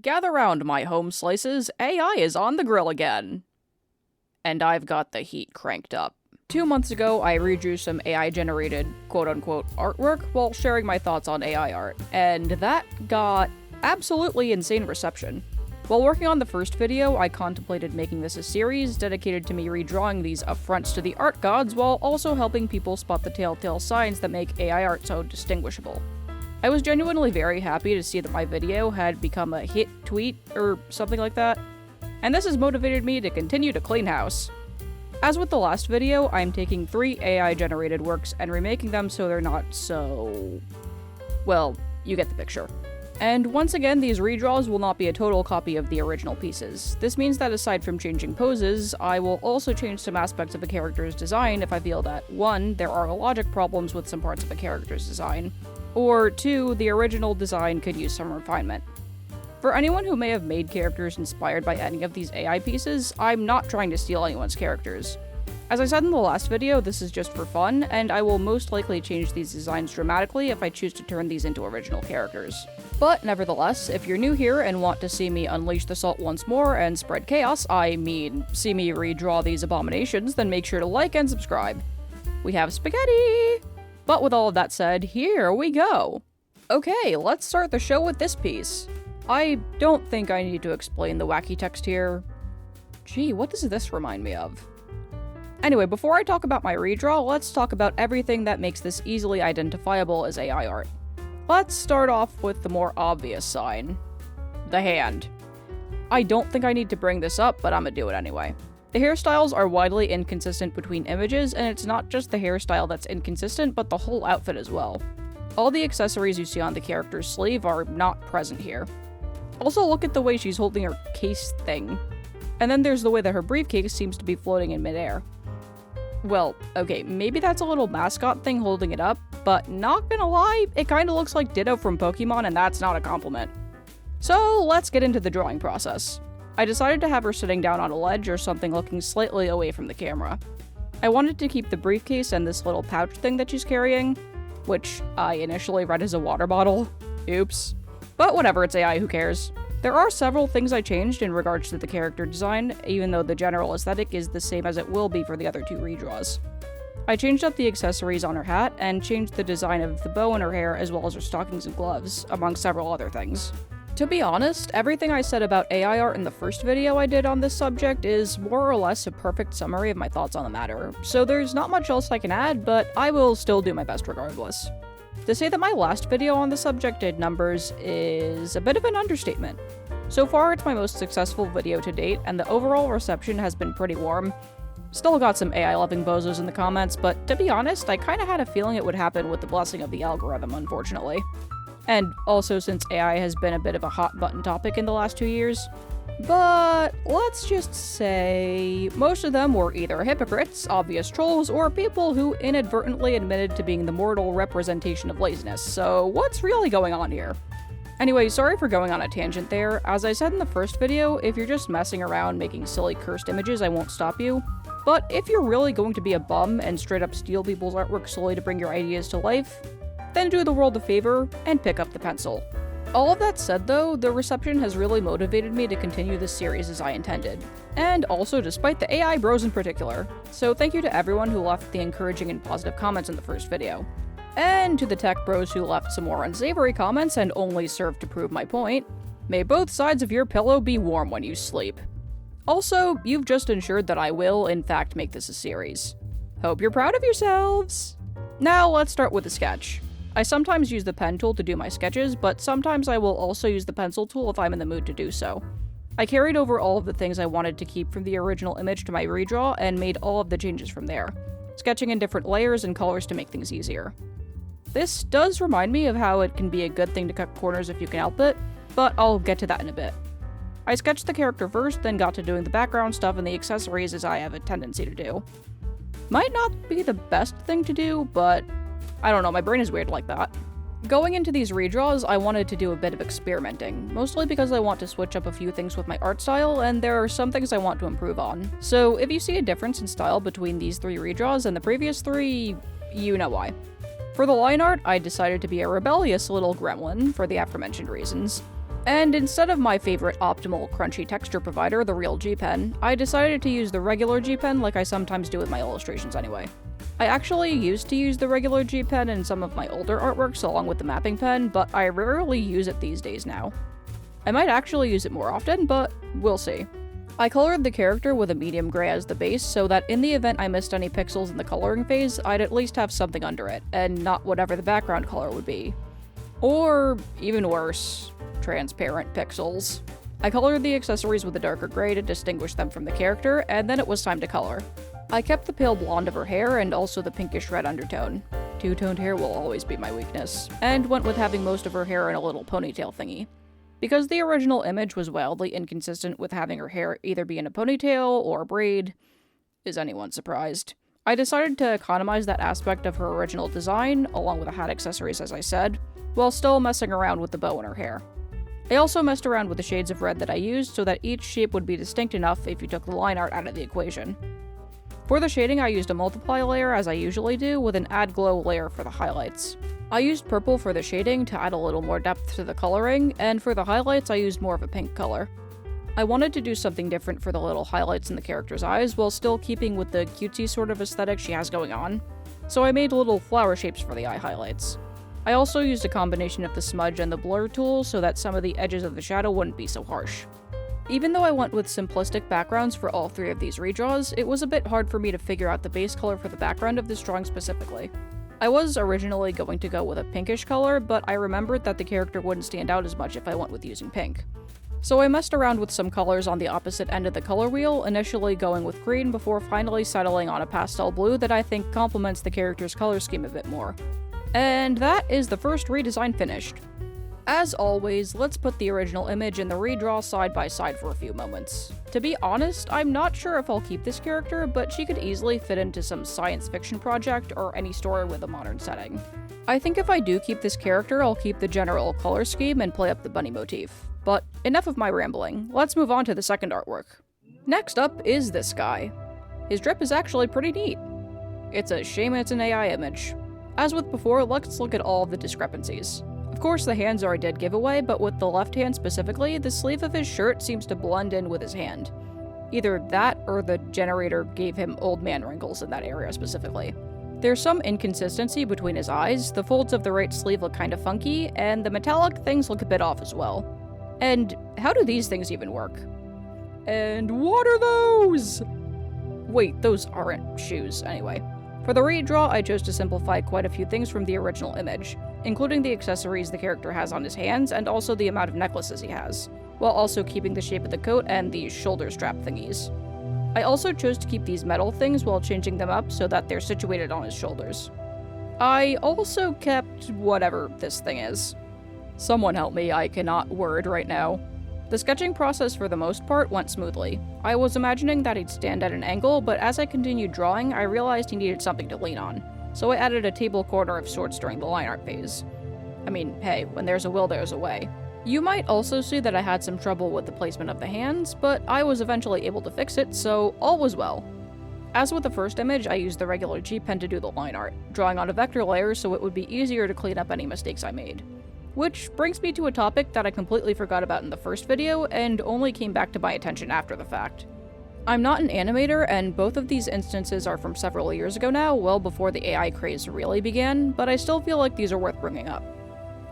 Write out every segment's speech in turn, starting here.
Gather round, my home slices, AI is on the grill again. And I've got the heat cranked up. 2 months ago, I redrew some AI-generated quote-unquote artwork while sharing my thoughts on AI art, and that got absolutely insane reception. While working on the first video, I contemplated making this a series dedicated to me redrawing these affronts to the art gods while also helping people spot the telltale signs that make AI art so distinguishable. I was genuinely very happy to see that my video had become a hit tweet or something like that, and this has motivated me to continue to clean house. As with the last video, I'm taking 3 AI-generated works and remaking them so they're not so... well, you get the picture. And once again, these redraws will not be a total copy of the original pieces. This means that aside from changing poses, I will also change some aspects of a character's design if I feel that 1. There are logic problems with some parts of a character's design, or 2. The original design could use some refinement. For anyone who may have made characters inspired by any of these AI pieces, I'm not trying to steal anyone's characters. As I said in the last video, this is just for fun, and I will most likely change these designs dramatically if I choose to turn these into original characters. But nevertheless, if you're new here and want to see me unleash the salt once more and spread chaos, I mean, see me redraw these abominations, then make sure to like and subscribe. We have spaghetti! But with all of that said, here we go! Okay, let's start the show with this piece. I don't think I need to explain the wacky text here. Gee, what does this remind me of? Anyway, before I talk about my redraw, let's talk about everything that makes this easily identifiable as AI art. Let's start off with the more obvious sign. The hand. I don't think I need to bring this up, but I'm gonna do it anyway. The hairstyles are widely inconsistent between images, and it's not just the hairstyle that's inconsistent, but the whole outfit as well. All the accessories you see on the character's sleeve are not present here. Also, look at the way she's holding her case thing. And then there's the way that her briefcase seems to be floating in midair. Well, okay, maybe that's a little mascot thing holding it up, but not gonna lie, it kinda looks like Ditto from Pokemon, and that's not a compliment. So let's get into the drawing process. I decided to have her sitting down on a ledge or something looking slightly away from the camera. I wanted to keep the briefcase and this little pouch thing that she's carrying, which I initially read as a water bottle. Oops. But whatever, it's AI, who cares? There are several things I changed in regards to the character design, even though the general aesthetic is the same as it will be for the other 2 redraws. I changed up the accessories on her hat, and changed the design of the bow in her hair as well as her stockings and gloves, among several other things. To be honest, everything I said about AI art in the first video I did on this subject is more or less a perfect summary of my thoughts on the matter, so there's not much else I can add, but I will still do my best regardless. To say that my last video on the subject did numbers is a bit of an understatement. So far, it's my most successful video to date, and the overall reception has been pretty warm. Still got some AI-loving bozos in the comments, but to be honest, I kinda had a feeling it would happen with the blessing of the algorithm, unfortunately. And also since AI has been a bit of a hot-button topic in the last 2 years. But let's just say most of them were either hypocrites, obvious trolls, or people who inadvertently admitted to being the mortal representation of laziness, so what's really going on here? Anyway, sorry for going on a tangent there. As I said in the first video, if you're just messing around making silly cursed images, I won't stop you. But if you're really going to be a bum and straight up steal people's artwork solely to bring your ideas to life, then do the world a favor and pick up the pencil. All of that said though, the reception has really motivated me to continue this series as I intended. And also despite the AI bros in particular. So thank you to everyone who left the encouraging and positive comments in the first video. And to the tech bros who left some more unsavory comments and only served to prove my point. May both sides of your pillow be warm when you sleep. Also, you've just ensured that I will, in fact, make this a series. Hope you're proud of yourselves! Now let's start with the sketch. I sometimes use the pen tool to do my sketches, but sometimes I will also use the pencil tool if I'm in the mood to do so. I carried over all of the things I wanted to keep from the original image to my redraw and made all of the changes from there, sketching in different layers and colors to make things easier. This does remind me of how it can be a good thing to cut corners if you can help it, but I'll get to that in a bit. I sketched the character first, then got to doing the background stuff and the accessories as I have a tendency to do. Might not be the best thing to do, but I don't know, my brain is weird like that. Going into these redraws, I wanted to do a bit of experimenting, mostly because I want to switch up a few things with my art style, and there are some things I want to improve on. So if you see a difference in style between these 3 redraws and the previous 3, you know why. For the line art, I decided to be a rebellious little gremlin, for the aforementioned reasons. And instead of my favorite optimal crunchy texture provider, the real G Pen, I decided to use the regular G Pen like I sometimes do with my illustrations anyway. I actually used to use the regular G Pen in some of my older artworks along with the mapping pen, but I rarely use it these days now. I might actually use it more often, but we'll see. I colored the character with a medium gray as the base so that in the event I missed any pixels in the coloring phase, I'd at least have something under it, and not whatever the background color would be. Or, even worse, transparent pixels. I colored the accessories with a darker gray to distinguish them from the character, and then it was time to color. I kept the pale blonde of her hair and also the pinkish red undertone. Two-toned hair will always be my weakness, and went with having most of her hair in a little ponytail thingy. Because the original image was wildly inconsistent with having her hair either be in a ponytail or a braid, is anyone surprised? I decided to economize that aspect of her original design, along with the hat accessories as I said, while still messing around with the bow in her hair. I also messed around with the shades of red that I used so that each shape would be distinct enough if you took the line art out of the equation. For the shading, I used a multiply layer as I usually do, with an add glow layer for the highlights. I used purple for the shading to add a little more depth to the coloring, and for the highlights I used more of a pink color. I wanted to do something different for the little highlights in the character's eyes while still keeping with the cutesy sort of aesthetic she has going on, so I made little flower shapes for the eye highlights. I also used a combination of the smudge and the blur tool so that some of the edges of the shadow wouldn't be so harsh. Even though I went with simplistic backgrounds for all three of these redraws, it was a bit hard for me to figure out the base color for the background of this drawing specifically. I was originally going to go with a pinkish color, but I remembered that the character wouldn't stand out as much if I went with using pink. So I messed around with some colors on the opposite end of the color wheel, initially going with green before finally settling on a pastel blue that I think complements the character's color scheme a bit more. And that is the first redesign finished. As always, let's put the original image and the redraw side by side for a few moments. To be honest, I'm not sure if I'll keep this character, but she could easily fit into some science fiction project or any story with a modern setting. I think if I do keep this character, I'll keep the general color scheme and play up the bunny motif. But enough of my rambling, let's move on to the second artwork. Next up is this guy. His drip is actually pretty neat. It's a shame it's an AI image. As with before, let's look at all of the discrepancies. Of course, the hands are a dead giveaway, but with the left hand specifically, the sleeve of his shirt seems to blend in with his hand. Either that, or the generator gave him old man wrinkles in that area specifically. There's some inconsistency between his eyes, the folds of the right sleeve look kinda funky, and the metallic things look a bit off as well. And how do these things even work? And what are those? Wait, those aren't shoes, anyway. For the redraw, I chose to simplify quite a few things from the original image, including the accessories the character has on his hands and also the amount of necklaces he has, while also keeping the shape of the coat and the shoulder strap thingies. I also chose to keep these metal things while changing them up so that they're situated on his shoulders. I also kept whatever this thing is. Someone help me, I cannot word right now. The sketching process for the most part went smoothly. I was imagining that he'd stand at an angle, but as I continued drawing, I realized he needed something to lean on, so I added a table corner of sorts during the line art phase. I mean, hey, when there's a will, there's a way. You might also see that I had some trouble with the placement of the hands, but I was eventually able to fix it, so all was well. As with the first image, I used the regular G Pen to do the line art, drawing on a vector layer so it would be easier to clean up any mistakes I made. Which brings me to a topic that I completely forgot about in the first video and only came back to my attention after the fact. I'm not an animator, and both of these instances are from several years ago now, well before the AI craze really began, but I still feel like these are worth bringing up.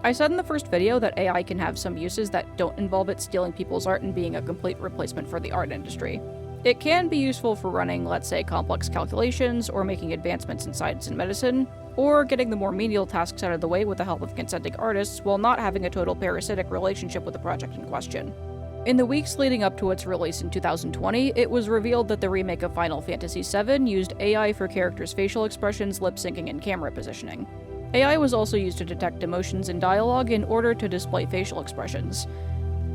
I said in the first video that AI can have some uses that don't involve it stealing people's art and being a complete replacement for the art industry. It can be useful for running, let's say, complex calculations, or making advancements in science and medicine, or getting the more menial tasks out of the way with the help of consenting artists while not having a total parasitic relationship with the project in question. In the weeks leading up to its release in 2020, it was revealed that the remake of Final Fantasy VII used AI for characters' facial expressions, lip syncing, and camera positioning. AI was also used to detect emotions in dialogue in order to display facial expressions.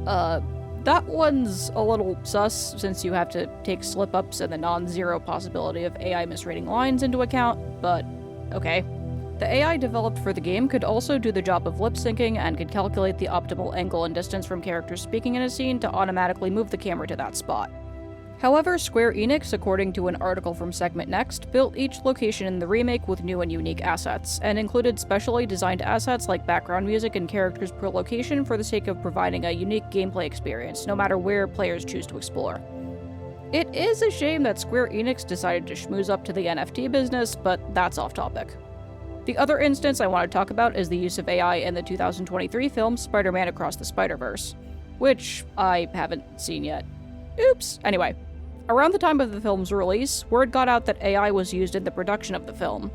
That one's a little sus, since you have to take slip-ups and the non-zero possibility of AI misreading lines into account, but okay. The AI developed for the game could also do the job of lip syncing and could calculate the optimal angle and distance from characters speaking in a scene to automatically move the camera to that spot. However, Square Enix, according to an article from Segment Next, built each location in the remake with new and unique assets, and included specially designed assets like background music and characters per location for the sake of providing a unique gameplay experience, no matter where players choose to explore. It is a shame that Square Enix decided to schmooze up to the NFT business, but that's off topic. The other instance I want to talk about is the use of AI in the 2023 film Spider-Man Across the Spider-Verse, which I haven't seen yet. Oops! Anyway. Around the time of the film's release, word got out that AI was used in the production of the film.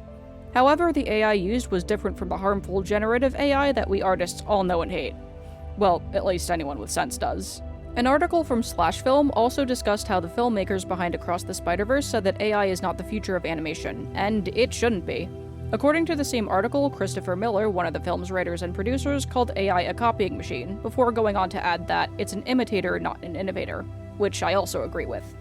However, the AI used was different from the harmful generative AI that we artists all know and hate. Well, at least anyone with sense does. An article from /Film also discussed how the filmmakers behind Across the Spider-Verse said that AI is not the future of animation, and it shouldn't be. According to the same article, Christopher Miller, one of the film's writers and producers, called AI a copying machine, before going on to add that it's an imitator, not an innovator, which I also agree with.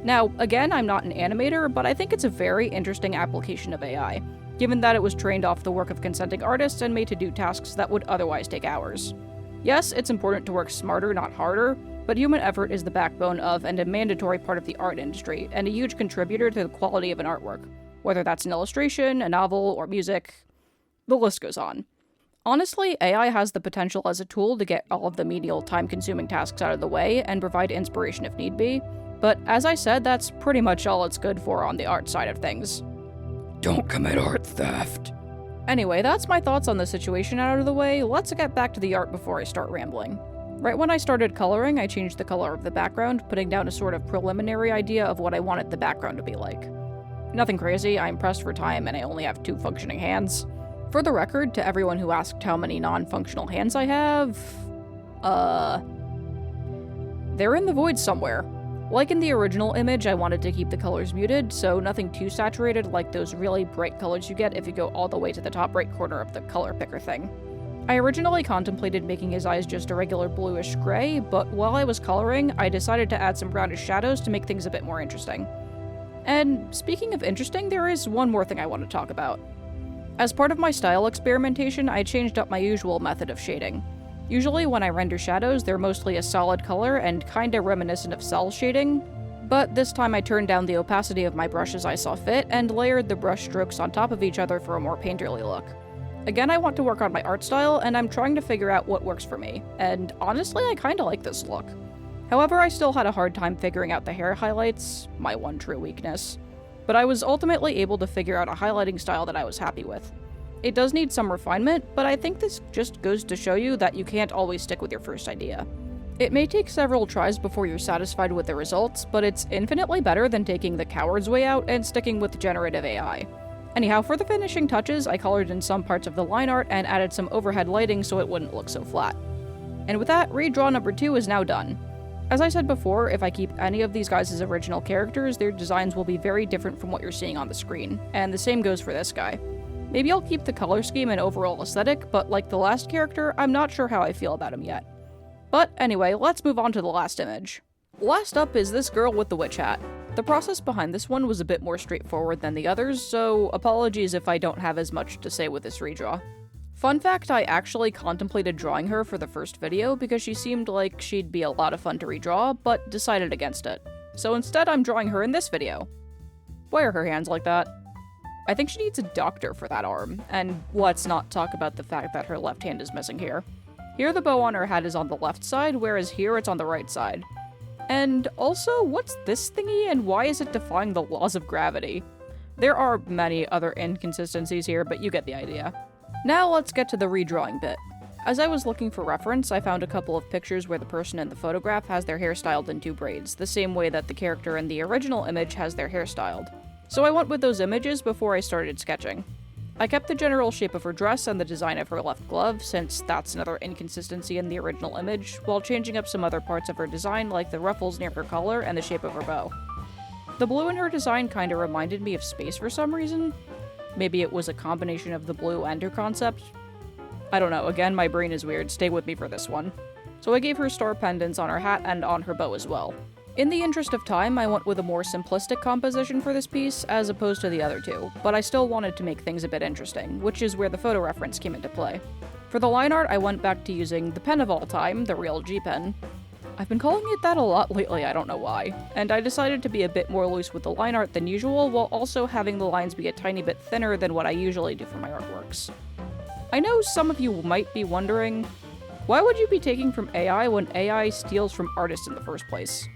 Now, again, I'm not an animator, but I think it's a very interesting application of AI, given that it was trained off the work of consenting artists and made to do tasks that would otherwise take hours. Yes, it's important to work smarter, not harder, but human effort is the backbone of and a mandatory part of the art industry, and a huge contributor to the quality of an artwork, whether that's an illustration, a novel, or music. The list goes on. Honestly, AI has the potential as a tool to get all of the menial, time-consuming tasks out of the way and provide inspiration if need be, but as I said, that's pretty much all it's good for on the art side of things. Don't commit art theft. Anyway, that's my thoughts on the situation out of the way. Let's get back to the art before I start rambling. Right when I started coloring, I changed the color of the background, putting down a sort of preliminary idea of what I wanted the background to be like. Nothing crazy, I'm pressed for time and I only have 2 functioning hands. For the record, to everyone who asked how many non-functional hands I have, they're in the void somewhere. Like in the original image, I wanted to keep the colors muted, so nothing too saturated like those really bright colors you get if you go all the way to the top right corner of the color picker thing. I originally contemplated making his eyes just a regular bluish gray, but while I was coloring, I decided to add some brownish shadows to make things a bit more interesting. And speaking of interesting, there is one more thing I want to talk about. As part of my style experimentation, I changed up my usual method of shading. Usually when I render shadows, they're mostly a solid color and kinda reminiscent of cell shading, but this time I turned down the opacity of my brush as I saw fit and layered the brush strokes on top of each other for a more painterly look. Again, I want to work on my art style, and I'm trying to figure out what works for me, and honestly, I kinda like this look. However, I still had a hard time figuring out the hair highlights, my one true weakness, but I was ultimately able to figure out a highlighting style that I was happy with. It does need some refinement, but I think this just goes to show you that you can't always stick with your first idea. It may take several tries before you're satisfied with the results, but it's infinitely better than taking the coward's way out and sticking with generative AI. Anyhow, for the finishing touches, I colored in some parts of the line art and added some overhead lighting so it wouldn't look so flat. And with that, Redraw number 2 is now done. As I said before, if I keep any of these guys as original characters, their designs will be very different from what you're seeing on the screen, and the same goes for this guy. Maybe I'll keep the color scheme and overall aesthetic, but like the last character, I'm not sure how I feel about him yet. But anyway, let's move on to the last image. Last up is this girl with the witch hat. The process behind this one was a bit more straightforward than the others, so apologies if I don't have as much to say with this redraw. Fun fact, I actually contemplated drawing her for the first video because she seemed like she'd be a lot of fun to redraw, but decided against it. So instead I'm drawing her in this video. Why are her hands like that? I think she needs a doctor for that arm, and let's not talk about the fact that her left hand is missing here. Here the bow on her hat is on the left side, whereas here it's on the right side. And also, what's this thingy and why is it defying the laws of gravity? There are many other inconsistencies here, but you get the idea. Now let's get to the redrawing bit. As I was looking for reference, I found a couple of pictures where the person in the photograph has their hair styled in 2 braids, the same way that the character in the original image has their hair styled. So I went with those images before I started sketching. I kept the general shape of her dress and the design of her left glove, since that's another inconsistency in the original image, while changing up some other parts of her design like the ruffles near her collar and the shape of her bow. The blue in her design kinda reminded me of space for some reason. Maybe it was a combination of the blue and her concept. I don't know, again, my brain is weird, stay with me for this one. So I gave her star pendants on her hat and on her bow as well. In the interest of time, I went with a more simplistic composition for this piece, as opposed to the other two, but I still wanted to make things a bit interesting, which is where the photo reference came into play. For the line art, I went back to using the pen of all time, the real G pen. I've been calling it that a lot lately, I don't know why, and I decided to be a bit more loose with the line art than usual while also having the lines be a tiny bit thinner than what I usually do for my artworks. I know some of you might be wondering, why would you be taking from AI when AI steals from artists in the first place?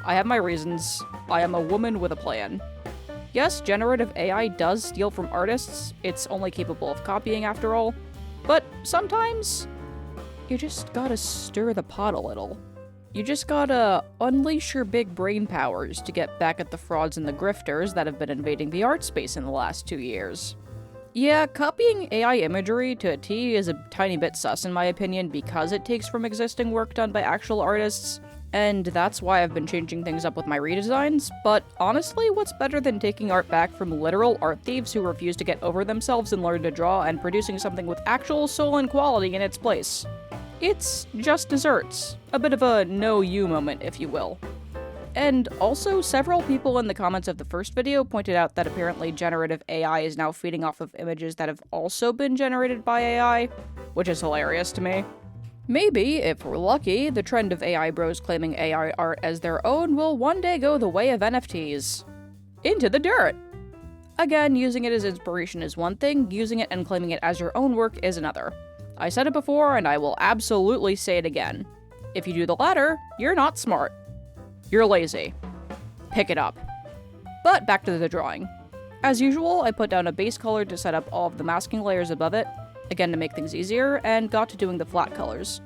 I have my reasons. I am a woman with a plan. Yes, generative AI does steal from artists, it's only capable of copying after all, but sometimes you just gotta stir the pot a little. You just gotta unleash your big brain powers to get back at the frauds and the grifters that have been invading the art space in the last 2 years. Yeah, copying AI imagery to a T is a tiny bit sus in my opinion because it takes from existing work done by actual artists, and that's why I've been changing things up with my redesigns, but honestly, what's better than taking art back from literal art thieves who refuse to get over themselves and learn to draw and producing something with actual soul and quality in its place? It's just desserts. A bit of a no you moment, if you will. And also, several people in the comments of the first video pointed out that apparently generative AI is now feeding off of images that have also been generated by AI, which is hilarious to me. Maybe, if we're lucky, the trend of AI bros claiming AI art as their own will one day go the way of NFTs. Into the dirt! Again, using it as inspiration is one thing, using it and claiming it as your own work is another. I said it before, and I will absolutely say it again. If you do the latter, you're not smart. You're lazy. Pick it up. But back to the drawing. As usual, I put down a base color to set up all of the masking layers above it, again to make things easier, and got to doing the flat colors.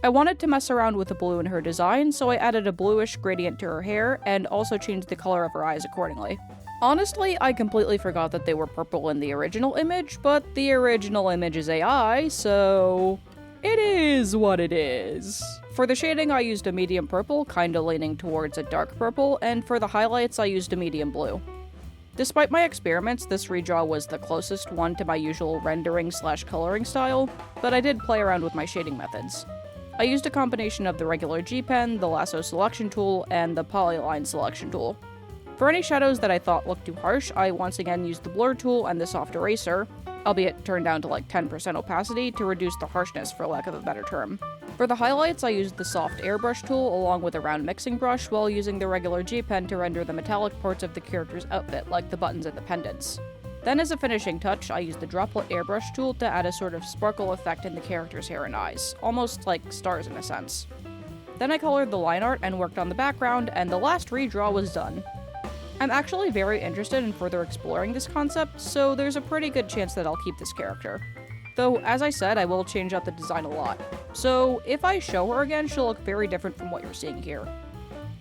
I wanted to mess around with the blue in her design, so I added a bluish gradient to her hair, and also changed the color of her eyes accordingly. Honestly, I completely forgot that they were purple in the original image, but the original image is AI, so it is what it is. For the shading, I used a medium purple, kinda leaning towards a dark purple, and for the highlights, I used a medium blue. Despite my experiments, this redraw was the closest one to my usual rendering/coloring style, but I did play around with my shading methods. I used a combination of the regular G pen, the lasso selection tool, and the polyline selection tool. For any shadows that I thought looked too harsh, I once again used the blur tool and the soft eraser, albeit turned down to like 10% opacity to reduce the harshness for lack of a better term. For the highlights, I used the soft airbrush tool along with a round mixing brush while using the regular G pen to render the metallic parts of the character's outfit, like the buttons and the pendants. Then as a finishing touch, I used the droplet airbrush tool to add a sort of sparkle effect in the character's hair and eyes, almost like stars in a sense. Then I colored the line art and worked on the background, and the last redraw was done. I'm actually very interested in further exploring this concept, so there's a pretty good chance that I'll keep this character. Though, as I said, I will change out the design a lot. So, if I show her again, she'll look very different from what you're seeing here.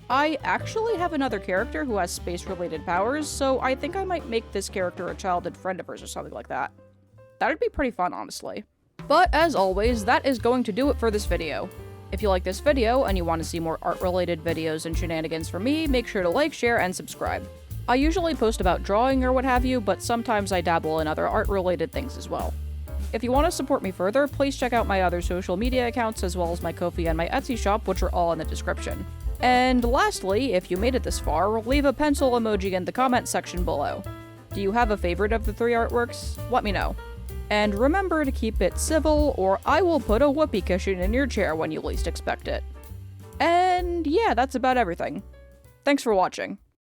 I actually have another character who has space-related powers, so I think I might make this character a childhood friend of hers or something like that. That'd be pretty fun, honestly. But as always, that is going to do it for this video. If you like this video and you want to see more art-related videos and shenanigans from me, make sure to like, share, and subscribe. I usually post about drawing or what have you, but sometimes I dabble in other art-related things as well. If you want to support me further, please check out my other social media accounts as well as my Ko-fi and my Etsy shop, which are all in the description. And lastly, if you made it this far, leave a pencil emoji in the comment section below. Do you have a favorite of the 3 artworks? Let me know. And remember to keep it civil, or I will put a whoopee cushion in your chair when you least expect it. And yeah, that's about everything. Thanks for watching.